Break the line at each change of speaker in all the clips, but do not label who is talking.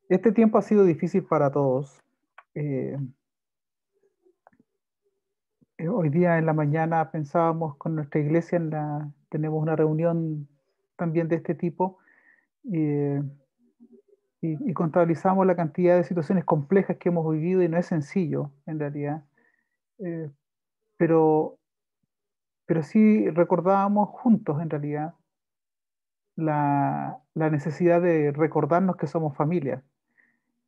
Este tiempo ha sido difícil para todos. Eh, Hoy día en la mañana pensábamos con nuestra iglesia, tenemos una reunión también de este tipo, eh, y contabilizamos la cantidad de situaciones complejas que hemos vivido y no es sencillo en realidad. Eh, pero, pero sí recordábamos juntos en realidad la necesidad de recordarnos que somos familia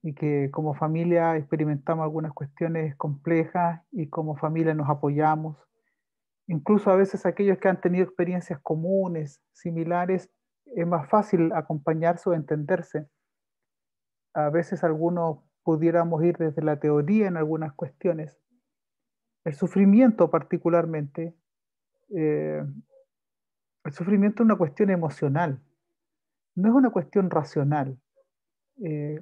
y que como familia experimentamos algunas cuestiones complejas y como familia nos apoyamos. Incluso a veces aquellos que han tenido experiencias comunes, similares, es más fácil acompañarse o entenderse. A veces algunos pudiéramos ir desde la teoría en algunas cuestiones. El sufrimiento particularmente, eh, el sufrimiento es una cuestión emocional, no es una cuestión racional. Eh,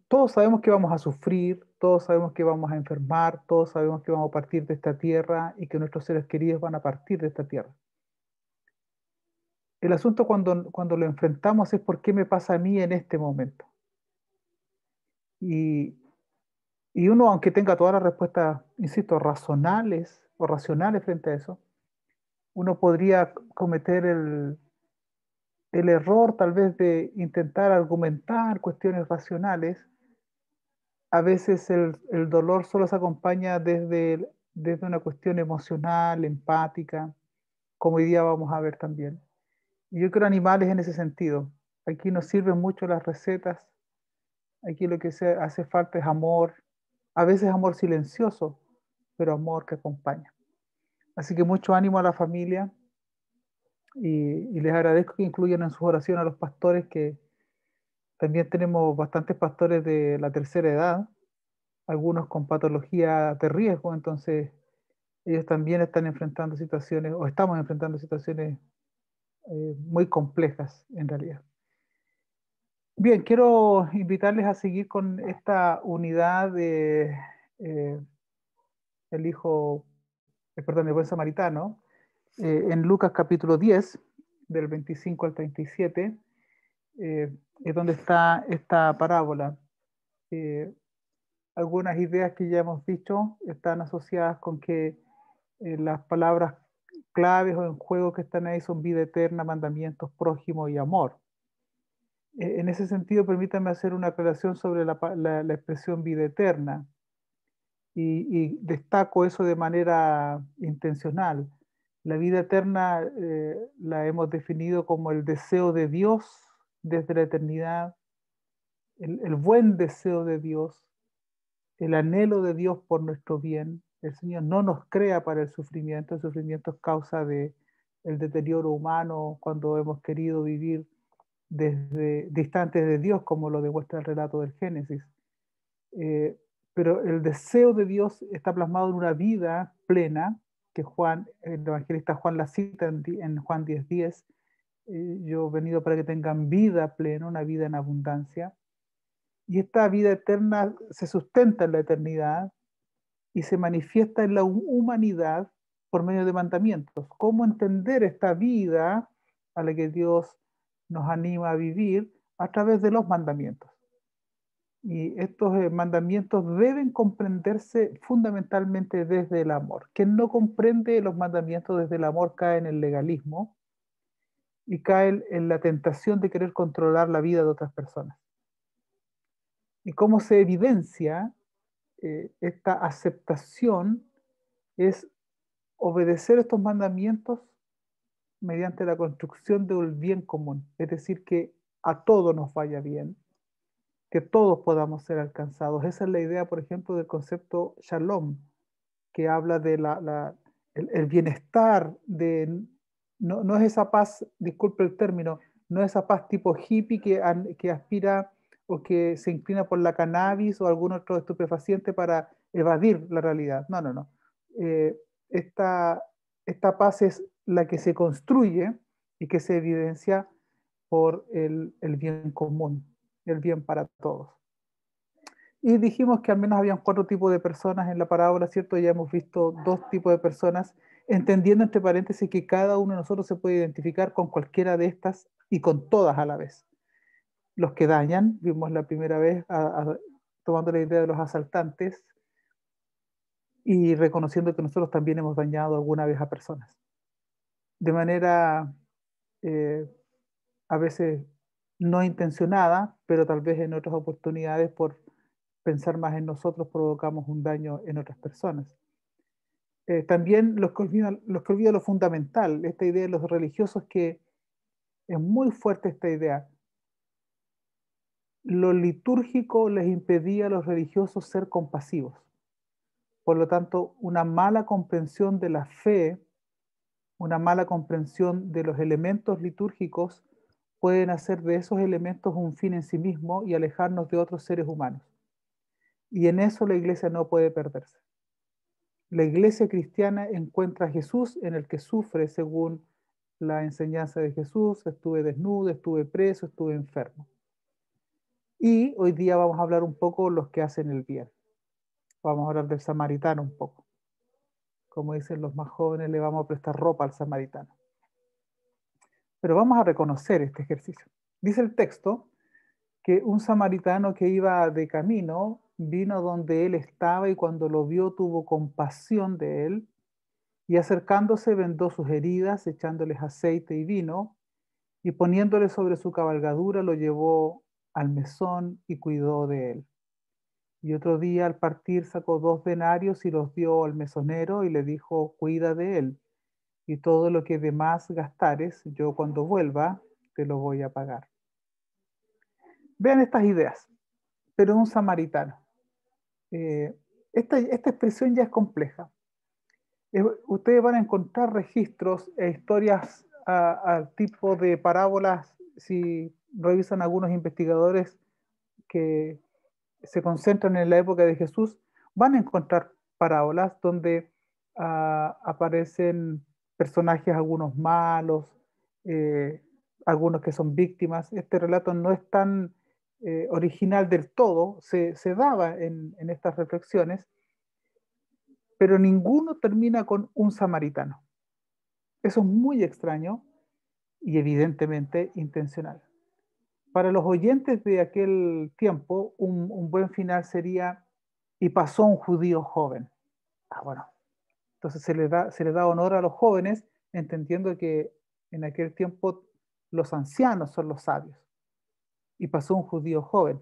Todos sabemos que vamos a sufrir, todos sabemos que vamos a enfermar, todos sabemos que vamos a partir de esta tierra y que nuestros seres queridos van a partir de esta tierra. El asunto cuando lo enfrentamos es por qué me pasa a mí en este momento. Y, y uno, aunque tenga todas las respuestas, insisto, razonales o racionales frente a eso, uno podría cometer el error tal vez de intentar argumentar cuestiones racionales. A veces el dolor solo se acompaña desde una cuestión emocional, empática, como hoy día vamos a ver también. Y yo quiero animales en ese sentido. Aquí nos sirven mucho las recetas. Aquí lo que se hace falta es amor, a veces amor silencioso, pero amor que acompaña. Así que mucho ánimo a la familia y les agradezco que incluyan en sus oraciones a los pastores, que también tenemos bastantes pastores de la tercera edad, algunos con patología de riesgo, entonces ellos también están enfrentando situaciones, o estamos enfrentando situaciones muy complejas en realidad. Bien, quiero invitarles a seguir con esta unidad de eh, el hijo, perdón, el buen samaritano, en Lucas capítulo 10, del 25 al 37, es donde está esta parábola. Eh, Algunas ideas que ya hemos dicho están asociadas con que las palabras claves o en juego que están ahí son vida eterna, mandamientos, prójimo y amor. En ese sentido, permítanme hacer una aclaración sobre la expresión vida eterna y destaco eso de manera intencional. La vida eterna la hemos definido como el deseo de Dios desde la eternidad, el buen deseo de Dios, el anhelo de Dios por nuestro bien. El Señor no nos crea para el sufrimiento es causa de el deterioro humano cuando hemos querido vivir desde distantes de Dios, como lo demuestra el relato del Génesis. Eh, pero el deseo de Dios está plasmado en una vida plena, que Juan, el evangelista Juan la cita en Juan 10:10. Yo he venido para que tengan vida plena, una vida en abundancia. Y esta vida eterna se sustenta en la eternidad y se manifiesta en la humanidad por medio de mandamientos. ¿Cómo entender esta vida a la que Dios nos anima a vivir? A través de los mandamientos. Y estos mandamientos deben comprenderse fundamentalmente desde el amor. Quien no comprende los mandamientos desde el amor cae en el legalismo y cae en la tentación de querer controlar la vida de otras personas. Y cómo se evidencia esta aceptación es obedecer estos mandamientos mediante la construcción de un bien común, es decir, que a todos nos vaya bien, que todos podamos ser alcanzados. Esa es la idea, por ejemplo, del concepto shalom, que habla de el bienestar, no es esa paz, disculpe el término, no es esa paz tipo hippie que aspira o que se inclina por la cannabis o algún otro estupefaciente para evadir la realidad. No, no, no. Eh, esta, esta paz es la que se construye y que se evidencia por el bien común, el bien para todos. Y dijimos que al menos habían cuatro tipos de personas en la parábola, ¿cierto? Ya hemos visto dos tipos de personas, entendiendo entre paréntesis que cada uno de nosotros se puede identificar con cualquiera de estas y con todas a la vez. los que dañan, vimos la primera vez tomando la idea de los asaltantes y reconociendo que nosotros también hemos dañado alguna vez a personas. De manera eh, a veces no intencionada, pero tal vez en otras oportunidades por pensar más en nosotros provocamos un daño en otras personas. También los que olvidan lo fundamental, esta idea de los religiosos que es muy fuerte esta idea. Lo litúrgico les impedía a los religiosos ser compasivos. Por lo tanto, una mala comprensión de la fe, una mala comprensión de los elementos litúrgicos pueden hacer de esos elementos un fin en sí mismo y alejarnos de otros seres humanos. Y en eso la iglesia no puede perderse. La iglesia cristiana encuentra a Jesús en el que sufre según la enseñanza de Jesús: estuve desnudo, estuve preso, estuve enfermo. Y hoy día vamos a hablar un poco de los que hacen el bien. Vamos a hablar del samaritano un poco. Como dicen los más jóvenes, le vamos a prestar ropa al samaritano. Pero vamos a reconocer este ejercicio. Dice el texto que un samaritano que iba de camino vino donde él estaba y cuando lo vio tuvo compasión de él y acercándose vendó sus heridas, echándoles aceite y vino y poniéndole sobre su cabalgadura lo llevó al mesón y cuidó de él. Y otro día al partir sacó 2 denarios y los dio al mesonero y le dijo: cuida de él, y todo lo que de más gastares, yo cuando vuelva te lo voy a pagar. Vean estas ideas, pero un samaritano. Eh, esta expresión ya es compleja. Ustedes van a encontrar registros e historias al tipo de parábolas, si revisan algunos investigadores que se concentran en la época de Jesús, van a encontrar parábolas donde aparecen personajes, algunos malos, eh, algunos que son víctimas. Este relato no es tan original del todo, se daba en estas reflexiones, pero ninguno termina con un samaritano. Eso es muy extraño y evidentemente intencional. Para los oyentes de aquel tiempo, un buen final sería: y pasó un judío joven. Bueno, entonces se le da honor a los jóvenes, entendiendo que en aquel tiempo los ancianos son los sabios. Y pasó un judío joven.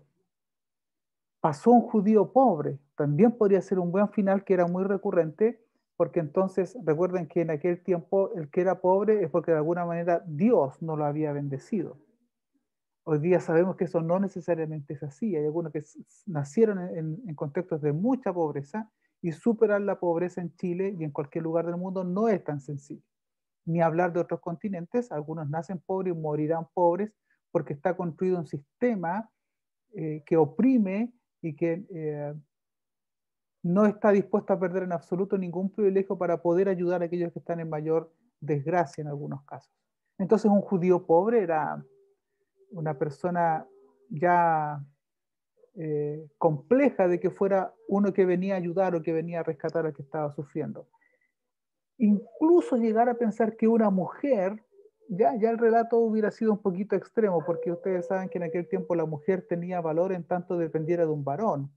Pasó un judío pobre. También podría ser un buen final, que era muy recurrente, porque entonces recuerden que en aquel tiempo el que era pobre es porque de alguna manera Dios no lo había bendecido. Hoy día sabemos que eso no necesariamente es así. Hay algunos que nacieron en contextos de mucha pobreza, y superar la pobreza en Chile y en cualquier lugar del mundo no es tan sencillo. Ni hablar de otros continentes, algunos nacen pobres y morirán pobres porque está construido un sistema que oprime y que no está dispuesto a perder en absoluto ningún privilegio para poder ayudar a aquellos que están en mayor desgracia en algunos casos. Entonces un judío pobre era una persona ya compleja de que fuera uno que venía a ayudar o que venía a rescatar al que estaba sufriendo. Incluso llegar a pensar que una mujer, ya el relato hubiera sido un poquito extremo, porque ustedes saben que en aquel tiempo la mujer tenía valor en tanto dependiera de un varón.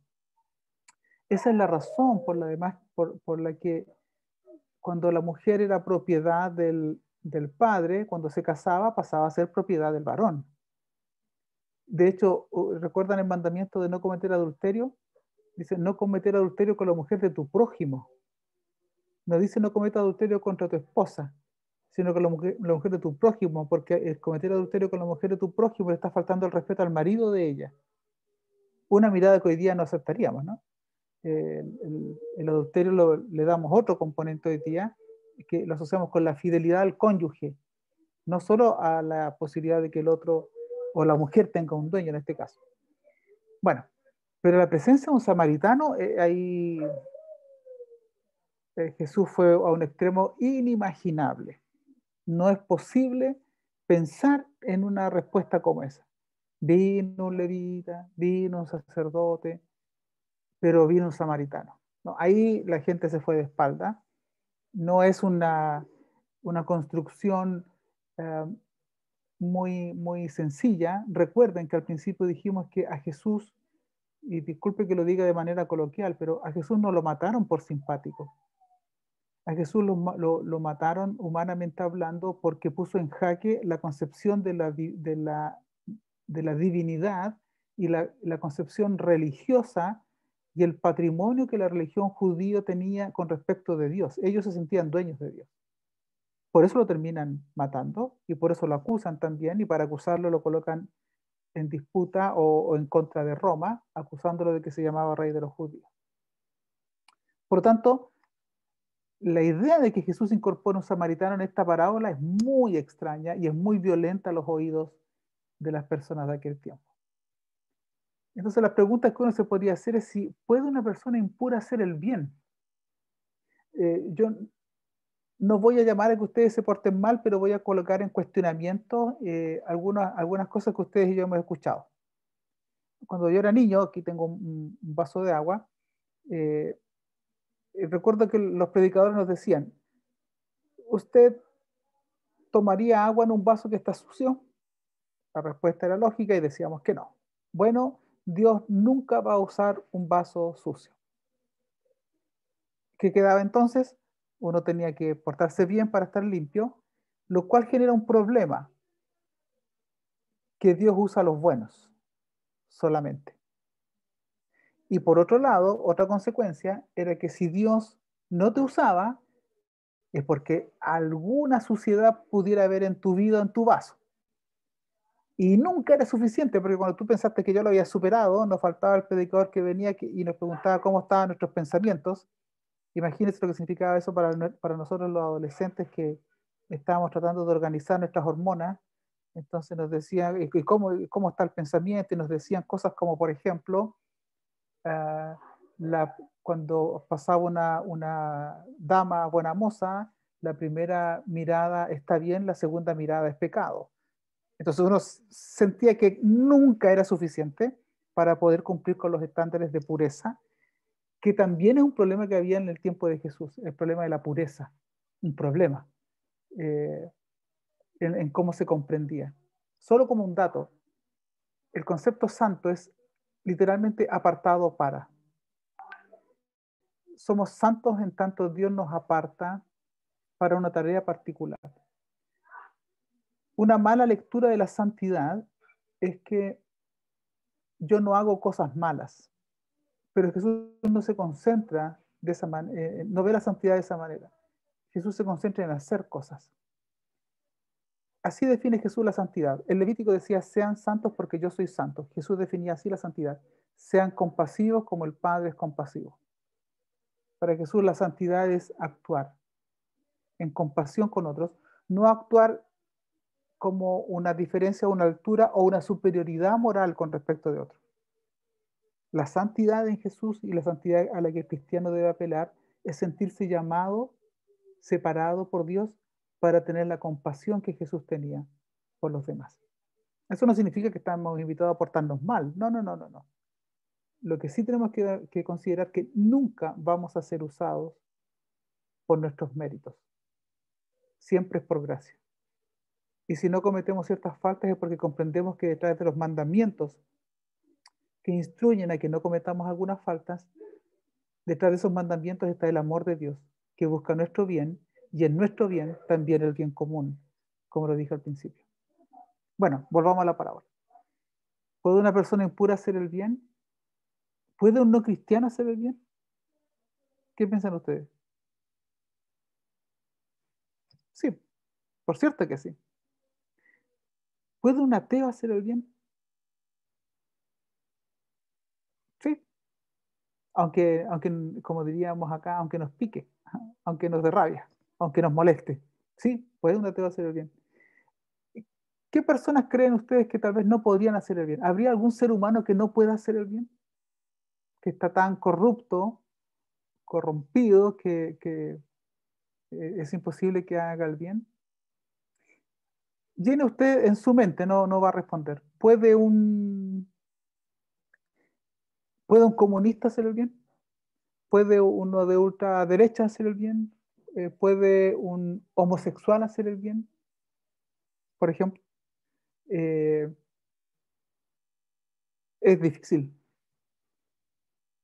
Esa es la razón por la que cuando la mujer era propiedad del padre, cuando se casaba pasaba a ser propiedad del varón. De hecho, ¿recuerdan el mandamiento de no cometer adulterio? Dice: no cometer adulterio con la mujer de tu prójimo. No dice: no cometa adulterio contra tu esposa, sino con la mujer de tu prójimo, porque el cometer adulterio con la mujer de tu prójimo le está faltando el respeto al marido de ella. Una mirada que hoy día no aceptaríamos, ¿no? El adulterio le damos otro componente hoy día, que lo asociamos con la fidelidad al cónyuge, no solo a la posibilidad de que el otro o la mujer tenga un dueño en este caso. Bueno, pero la presencia de un samaritano, ahí Jesús fue a un extremo inimaginable. No es posible pensar en una respuesta como esa. Vino un levita, vino un sacerdote, pero vino un samaritano. No, ahí la gente se fue de espalda. No es una construcción muy sencilla. Recuerden que al principio dijimos que a Jesús, y disculpe que lo diga de manera coloquial, pero a Jesús no lo mataron por simpático. A Jesús lo mataron humanamente hablando porque puso en jaque la concepción de la divinidad y la concepción religiosa y el patrimonio que la religión judía tenía con respecto de Dios. Ellos se sentían dueños de Dios. Por eso lo terminan matando y por eso lo acusan también, y para acusarlo lo colocan en disputa o en contra de Roma, acusándolo de que se llamaba rey de los judíos. Por lo tanto, la idea de que Jesús incorpora un samaritano en esta parábola es muy extraña y es muy violenta a los oídos de las personas de aquel tiempo. Entonces, la pregunta que uno se podría hacer es si puede una persona impura hacer el bien. Yo no voy a llamar a que ustedes se porten mal, pero voy a colocar en cuestionamiento algunas cosas que ustedes y yo hemos escuchado. Cuando yo era niño, aquí tengo un vaso de agua, eh, recuerdo que los predicadores nos decían, ¿usted tomaría agua en un vaso que está sucio? La respuesta era lógica y decíamos que no. Bueno, Dios nunca va a usar un vaso sucio. ¿Qué quedaba entonces? Uno tenía que portarse bien para estar limpio, lo cual genera un problema, que Dios usa a los buenos solamente. Y por otro lado, otra consecuencia era que si Dios no te usaba, es porque alguna suciedad pudiera haber en tu vida, en tu vaso. Y nunca era suficiente, porque cuando tú pensaste que yo lo había superado, nos faltaba el predicador que venía y nos preguntaba cómo estaban nuestros pensamientos. Imagínense lo que significaba eso para nosotros los adolescentes que estábamos tratando de organizar nuestras hormonas. Entonces nos decían, ¿y cómo está el pensamiento? Y nos decían cosas como, por ejemplo, ah, cuando pasaba una dama buena moza, la primera mirada está bien, la segunda mirada es pecado. Entonces uno sentía que nunca era suficiente para poder cumplir con los estándares de pureza, que también es un problema que había en el tiempo de Jesús, el problema de la pureza, un problema eh, en cómo se comprendía. Solo como un dato, el concepto santo es literalmente apartado para. Somos santos en tanto Dios nos aparta para una tarea particular. Una mala lectura de la santidad es que yo no hago cosas malas, pero Jesús no se concentra de esa manera, no ve la santidad de esa manera. Jesús se concentra en hacer cosas. Así define Jesús la santidad. El Levítico decía, sean santos porque yo soy santo. Jesús definía así la santidad. Sean compasivos como el Padre es compasivo. Para Jesús la santidad es actuar en compasión con otros, no actuar como una diferencia, una altura o una superioridad moral con respecto de otros. La santidad en Jesús y la santidad a la que el cristiano debe apelar es sentirse llamado, separado por Dios para tener la compasión que Jesús tenía por los demás. Eso no significa que estamos invitados a portarnos mal. No, no, no, no, no. Lo que sí tenemos que considerar que nunca vamos a ser usados por nuestros méritos. Siempre es por gracia. Y si no cometemos ciertas faltas es porque comprendemos que detrás de los mandamientos que instruyen a que no cometamos algunas faltas, detrás de esos mandamientos está el amor de Dios, que busca nuestro bien, y en nuestro bien también el bien común, como lo dije al principio. Bueno, volvamos a la parábola. ¿Puede una persona impura hacer el bien? ¿Puede un no cristiano hacer el bien? ¿Qué piensan ustedes? Sí, por cierto que sí. ¿Puede un ateo hacer el bien? Sí, aunque como diríamos acá, aunque nos pique, aunque nos dé rabia, aunque nos moleste. Sí, puede un ateo hacer el bien. ¿Qué personas creen ustedes que tal vez no podrían hacer el bien? ¿Habría algún ser humano que no pueda hacer el bien? Que está tan corrupto, corrompido, que es imposible que haga el bien. Llene usted en su mente, no va a responder. ¿Puede un comunista hacer el bien? ¿Puede uno de ultraderecha hacer el bien? ¿Puede un homosexual hacer el bien? Por ejemplo. eh, es difícil.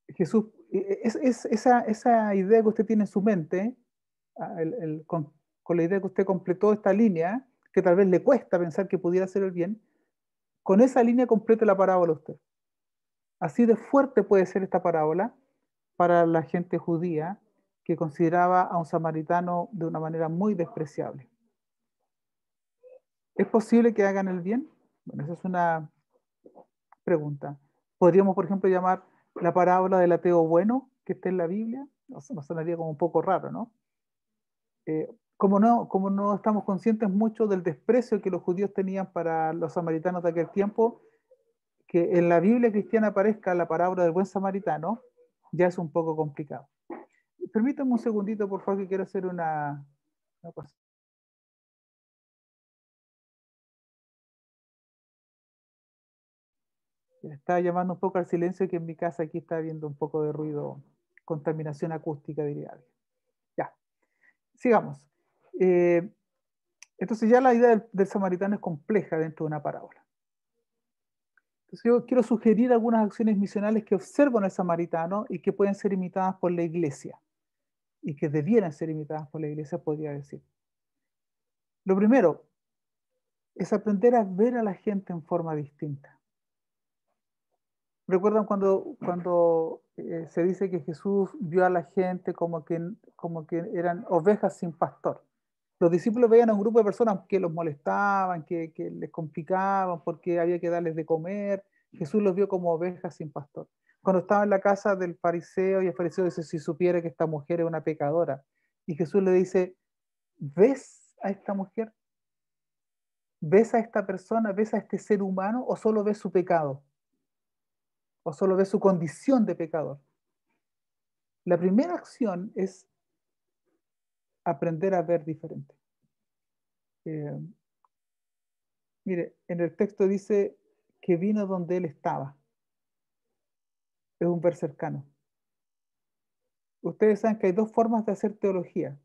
Jesús, esa idea que usted tiene en su mente, con la idea que usted completó esta línea, que tal vez le cuesta pensar que pudiera hacer el bien, con esa línea complete la parábola usted. Así de fuerte puede ser esta parábola para la gente judía que consideraba a un samaritano de una manera muy despreciable. ¿Es posible que hagan el bien? Bueno, esa es una pregunta. Podríamos, por ejemplo, llamar la parábola del ateo bueno que está en la Biblia. Nos sonaría como un poco raro, ¿no? Como no estamos conscientes mucho del desprecio que los judíos tenían para los samaritanos de aquel tiempo, que en la Biblia cristiana aparezca la parábola del buen samaritano, ya es un poco complicado. Permítame un segundito, por favor, que quiero hacer una cosa. Estaba llamando un poco al silencio, que en mi casa aquí está habiendo un poco de ruido, contaminación acústica, diría alguien. Ya, sigamos. Eh, entonces ya la idea del samaritano es compleja dentro de una parábola. Entonces yo quiero sugerir algunas acciones misionales que observo en el samaritano y que pueden ser imitadas por la iglesia, y que debieran ser imitadas por la iglesia, podría decir. Lo primero es aprender a ver a la gente en forma distinta. ¿Recuerdan cuando se dice que Jesús vio a la gente como que eran ovejas sin pastor? Los discípulos veían a un grupo de personas que los molestaban, que les complicaban porque había que darles de comer. Jesús los vio como ovejas sin pastor. Cuando estaba en la casa del fariseo, y el fariseo dice: si supiera que esta mujer es una pecadora. Y Jesús le dice: ¿ves a esta mujer? ¿Ves a esta persona? ¿Ves a este ser humano? ¿O solo ves su pecado? ¿O solo ves su condición de pecador? La primera acción es aprender a ver diferente. Eh, Mire, en el texto dice que vino donde él estaba. Es un ver cercano. Ustedes saben que hay dos formas de hacer teología.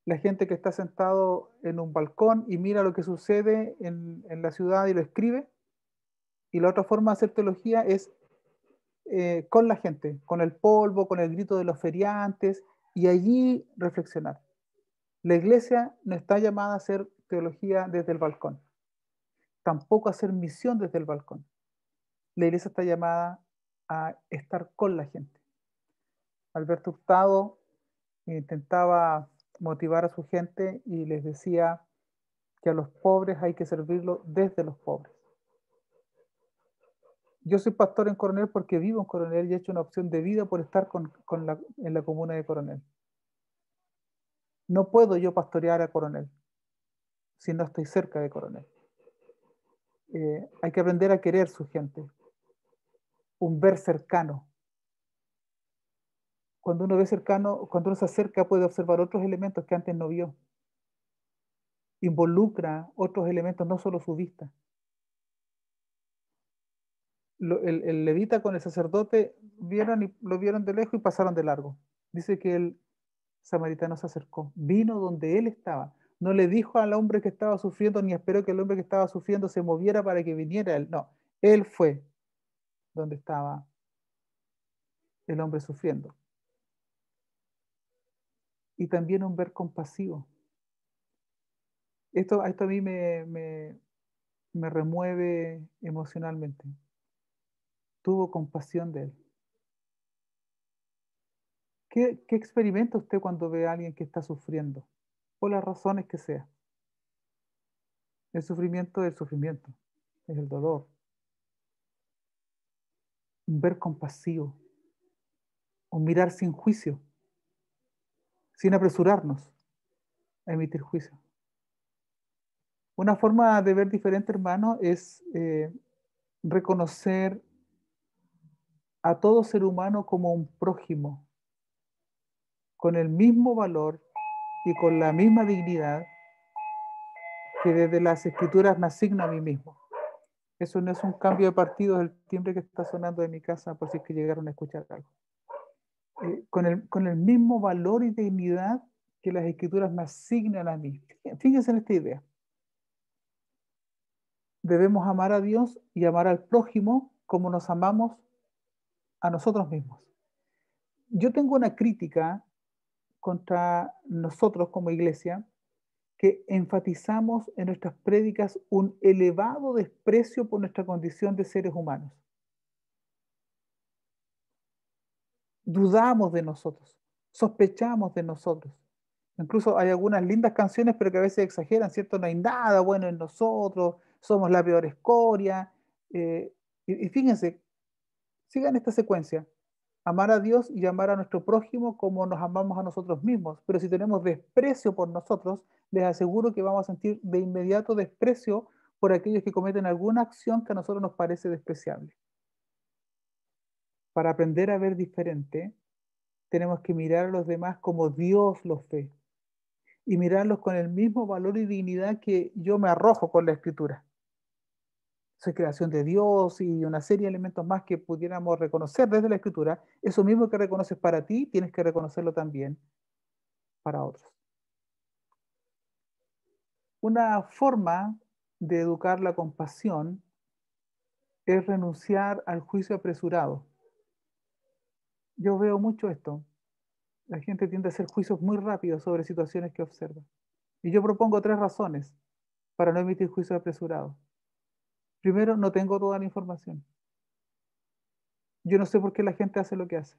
La gente que está sentado en un balcón y mira lo que sucede en la ciudad y lo escribe. Y la otra forma de hacer teología es con la gente, con el polvo, con el grito de los feriantes, y allí reflexionar. La iglesia no está llamada a hacer teología desde el balcón, tampoco a hacer misión desde el balcón. La iglesia está llamada a estar con la gente. Alberto Hurtado intentaba motivar a su gente y les decía que a los pobres hay que servirlos desde los pobres. Yo soy pastor en Coronel porque vivo en Coronel y he hecho una opción de vida por estar en la comuna de Coronel. No puedo yo pastorear a Coronel si no estoy cerca de Coronel. Hay que aprender a querer su gente, un ver cercano. Cuando uno ve cercano, cuando uno se acerca, puede observar otros elementos que antes no vio. Involucra otros elementos, no solo su vista. El levita con el sacerdote lo vieron de lejos y pasaron de largo. Dice que el samaritano se acercó, vino donde él estaba. No le dijo al hombre que estaba sufriendo, ni esperó que el hombre que estaba sufriendo se moviera para que viniera él. No, él fue donde estaba el hombre sufriendo. Y también un ver compasivo. Esto a mí me remueve emocionalmente. Tuvo compasión de él. ¿Qué experimenta usted cuando ve a alguien que está sufriendo? Por las razones que sea. El sufrimiento es el sufrimiento, es el dolor. Un ver compasivo, un mirar sin juicio, sin apresurarnos a emitir juicio. Una forma de ver diferente, hermano, es reconocer a todo ser humano como un prójimo, con el mismo valor y con la misma dignidad que desde las escrituras me asigno a mí mismo. Eso no es un cambio de partido, es el timbre que está sonando de mi casa, por si es que llegaron a escuchar algo. Con el mismo valor y dignidad que las escrituras me asignan a mí. Fíjense en esta idea. Debemos amar a Dios y amar al prójimo como nos amamos a nosotros mismos. Yo tengo una crítica contra nosotros como iglesia, que enfatizamos en nuestras prédicas un elevado desprecio por nuestra condición de seres humanos. Dudamos de nosotros, sospechamos de nosotros. Incluso hay algunas lindas canciones, pero que a veces exageran, ¿cierto? No hay nada bueno en nosotros, somos la peor escoria. eh, y fíjense, sigan esta secuencia. Amar a Dios y amar a nuestro prójimo como nos amamos a nosotros mismos. Pero si tenemos desprecio por nosotros, les aseguro que vamos a sentir de inmediato desprecio por aquellos que cometen alguna acción que a nosotros nos parece despreciable. Para aprender a ver diferente, tenemos que mirar a los demás como Dios los ve y mirarlos con el mismo valor y dignidad que yo me arrojo con la escritura. Soy creación de Dios y una serie de elementos más que pudiéramos reconocer desde la escritura. Eso mismo que reconoces para ti, tienes que reconocerlo también para otros. Una forma de educar la compasión es renunciar al juicio apresurado. Yo veo mucho esto. La gente tiende a hacer juicios muy rápidos sobre situaciones que observa. Y yo propongo tres razones para no emitir juicios apresurados. Primero, no tengo toda la información. Yo no sé por qué la gente hace lo que hace.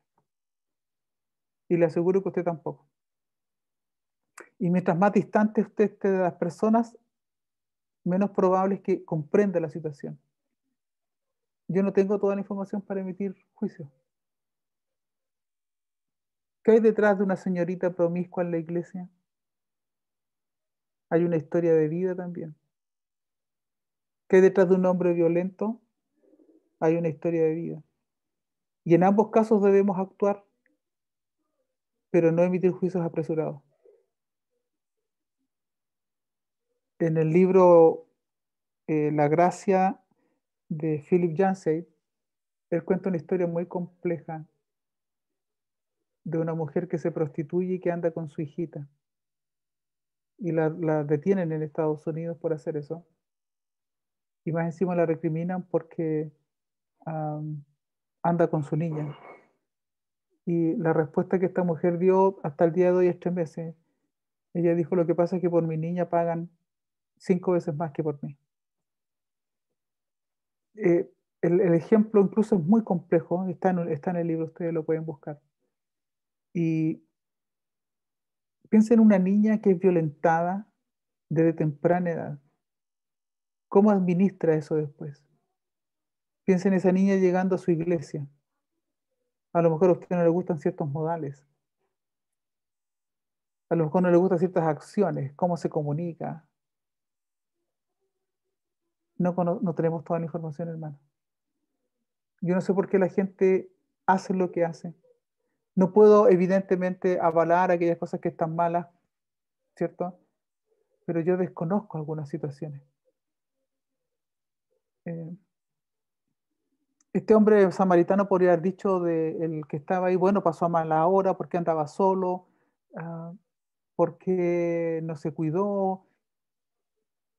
Y le aseguro que usted tampoco. Y mientras más distante usted esté de las personas, menos probable es que comprenda la situación. Yo no tengo toda la información para emitir juicios. ¿Qué hay detrás de una señorita promiscua en la iglesia? Hay una historia de vida también. ¿Qué hay detrás de un hombre violento? Hay una historia de vida. Y en ambos casos debemos actuar, pero no emitir juicios apresurados. En el libro La gracia de Philip Yancey, él cuenta una historia muy compleja de una mujer que se prostituye y que anda con su hijita. Y la detienen en Estados Unidos por hacer eso. Y más encima la recriminan porque am, anda con su niña. Y la respuesta que esta mujer dio hasta el día de hoy es 3 meses. Ella dijo, lo que pasa es que por mi niña pagan 5 veces más que por mí. Eh, el ejemplo incluso es muy complejo, está en el libro, ustedes lo pueden buscar. Y piensa en una niña que es violentada desde temprana edad. ¿Cómo administra eso después? Piensa en esa niña llegando a su iglesia. A lo mejor a usted no le gustan ciertos modales. A lo mejor no le gustan ciertas acciones, cómo se comunica. No tenemos toda la información, hermano. Yo no sé por qué la gente hace lo que hace. No puedo, evidentemente, avalar aquellas cosas que están malas, ¿cierto? Pero yo desconozco algunas situaciones. Eh, este hombre samaritano podría haber dicho de el que estaba ahí, bueno, pasó a mala hora porque andaba solo, ah, porque no se cuidó,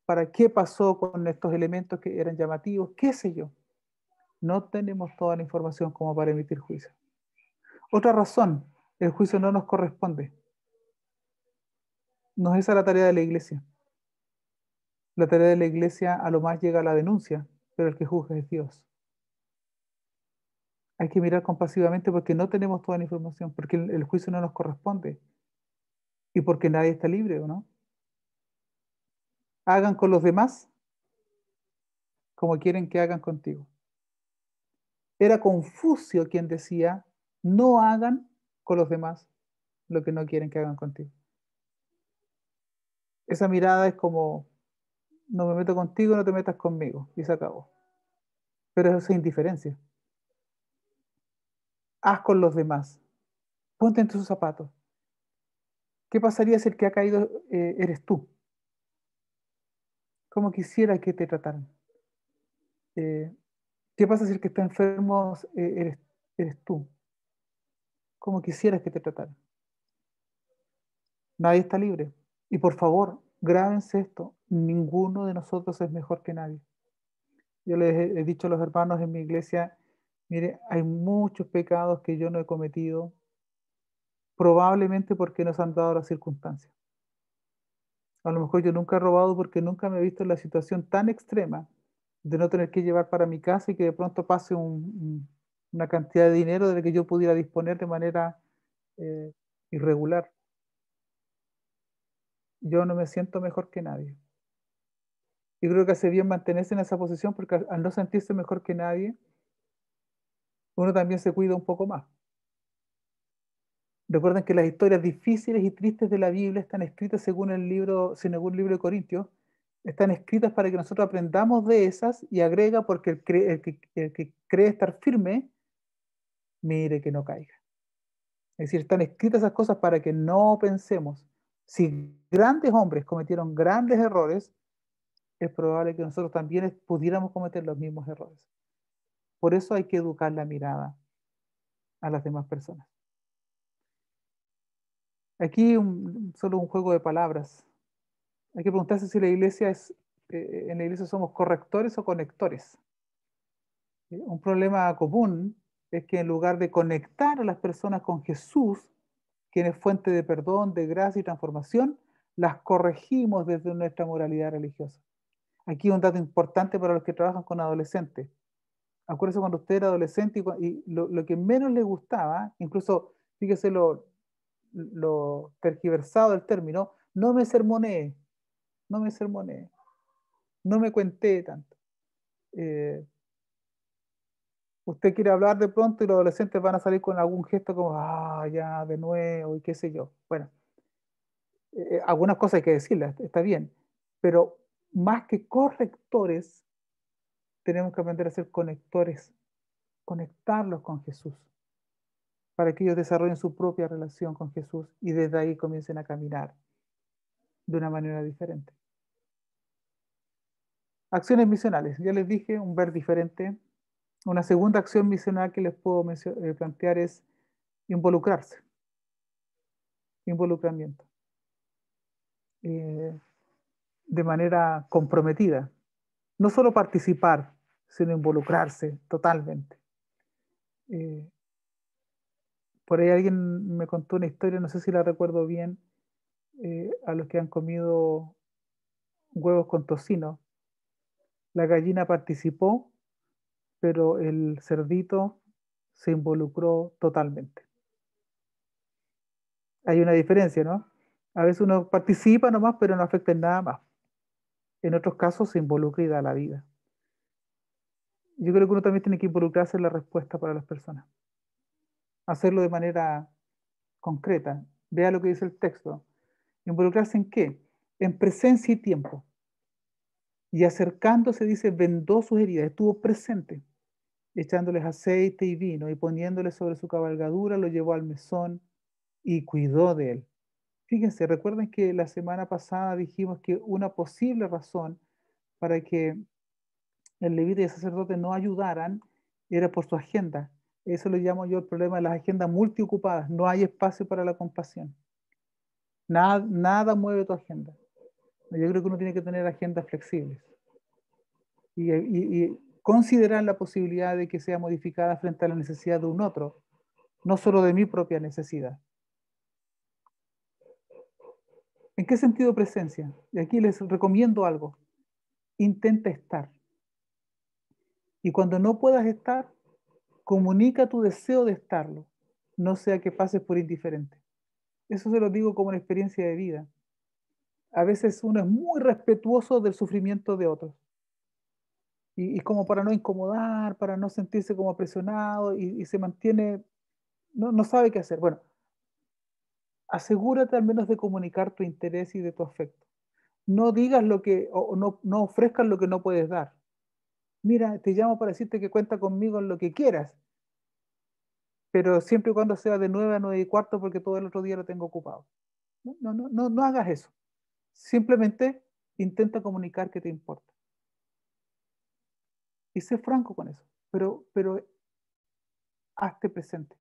para qué pasó con estos elementos que eran llamativos, qué sé yo. No tenemos toda la información como para emitir juicio. Otra razón, el juicio no nos corresponde. No es esa la tarea de la iglesia. La tarea de la iglesia a lo más llega a la denuncia, pero el que juzga es Dios. Hay que mirar compasivamente porque no tenemos toda la información, porque el juicio no nos corresponde y porque nadie está libre, ¿o no? Hagan con los demás como quieren que hagan contigo. Era Confucio quien decía, no hagan con los demás lo que no quieren que hagan contigo. Esa mirada es como, no me meto contigo, no te metas conmigo, y se acabó. Pero esa indiferencia. Haz con los demás. Ponte en tus zapatos. ¿Qué pasaría si el que ha caído eres tú? ¿Cómo quisiera que te trataran? Eh, ¿Qué pasa si el que está enfermo eres tú? ¿Cómo quisieras que te trataran? Nadie está libre. Y por favor, grábense esto. Ninguno de nosotros es mejor que nadie. Yo les he dicho a los hermanos en mi iglesia, mire, hay muchos pecados que yo no he cometido, probablemente porque nos han dado las circunstancias. A lo mejor yo nunca he robado porque nunca me he visto en la situación tan extrema de no tener que llevar para mi casa y que de pronto pase una cantidad de dinero de la que yo pudiera disponer de manera eh, irregular. Yo no me siento mejor que nadie. Yo creo que hace bien mantenerse en esa posición porque al no sentirse mejor que nadie, uno también se cuida un poco más. Recuerden que las historias difíciles y tristes de la Biblia están escritas según el libro de Corintios, están escritas para que nosotros aprendamos de esas y agrega porque el que cree estar firme, mire que no caiga. Es decir, están escritas esas cosas para que no pensemos. Si grandes hombres cometieron grandes errores, es probable que nosotros también pudiéramos cometer los mismos errores. Por eso hay que educar la mirada a las demás personas. Aquí solo un juego de palabras. Hay que preguntarse si la iglesia en la iglesia somos correctores o conectores. Un problema común es que en lugar de conectar a las personas con Jesús, quien es fuente de perdón, de gracia y transformación, las corregimos desde nuestra moralidad religiosa. Aquí un dato importante para los que trabajan con adolescentes. Acuérdense cuando usted era adolescente y lo que menos le gustaba, incluso fíjese lo tergiversado del término, no me sermoneé, no me sermoneé, no me cuenté tanto. Eh, Usted quiere hablar de pronto y los adolescentes van a salir con algún gesto como, ah, ya, de nuevo, y qué sé yo. Bueno, algunas cosas hay que decirlas, está bien, pero más que correctores, tenemos que aprender a ser conectores, conectarlos con Jesús, para que ellos desarrollen su propia relación con Jesús y desde ahí comiencen a caminar de una manera diferente. Acciones misionales, ya les dije, un ver diferente. Una segunda acción misional que les puedo plantear es involucrarse, involucramiento, eh, de manera comprometida. No solo participar, sino involucrarse totalmente. Eh, por ahí alguien me contó una historia, no sé si la recuerdo bien, a los que han comido huevos con tocino. La gallina participó, pero el cerdito se involucró totalmente. Hay una diferencia, ¿no? A veces uno participa nomás, pero no afecta en nada más. En otros casos se involucra y da la vida. Yo creo que uno también tiene que involucrarse en la respuesta para las personas. Hacerlo de manera concreta. Vea lo que dice el texto. ¿Involucrarse en qué? En presencia y tiempo. Y acercándose, dice, vendó sus heridas, estuvo presente, echándoles aceite y vino y poniéndoles sobre su cabalgadura, lo llevó al mesón y cuidó de él. Fíjense, recuerden que la semana pasada dijimos que una posible razón para que el levita y el sacerdote no ayudaran era por su agenda. Eso lo llamo yo el problema de las agendas multiocupadas. No hay espacio para la compasión. Nada, nada mueve tu agenda. Yo creo que uno tiene que tener agendas flexibles y considerar la posibilidad de que sea modificada frente a la necesidad de un otro, no solo de mi propia necesidad. ¿En qué sentido presencia? Y aquí les recomiendo algo. Intenta estar. Y cuando no puedas estar, comunica tu deseo de estarlo, no sea que pases por indiferente. Eso se lo digo como una experiencia de vida. A veces uno es muy respetuoso del sufrimiento de otros. Y como para no incomodar, para no sentirse como presionado y se mantiene, no sabe qué hacer. Bueno, asegúrate al menos de comunicar tu interés y de tu afecto. No digas lo que, o no ofrezcas lo que no puedes dar. Mira, te llamo para decirte que cuenta conmigo en lo que quieras, pero siempre y cuando sea de 9 a 9 y cuarto porque todo el otro día lo tengo ocupado. No hagas eso. Simplemente intenta comunicar que te importa. Y sé franco con eso, pero hazte presente.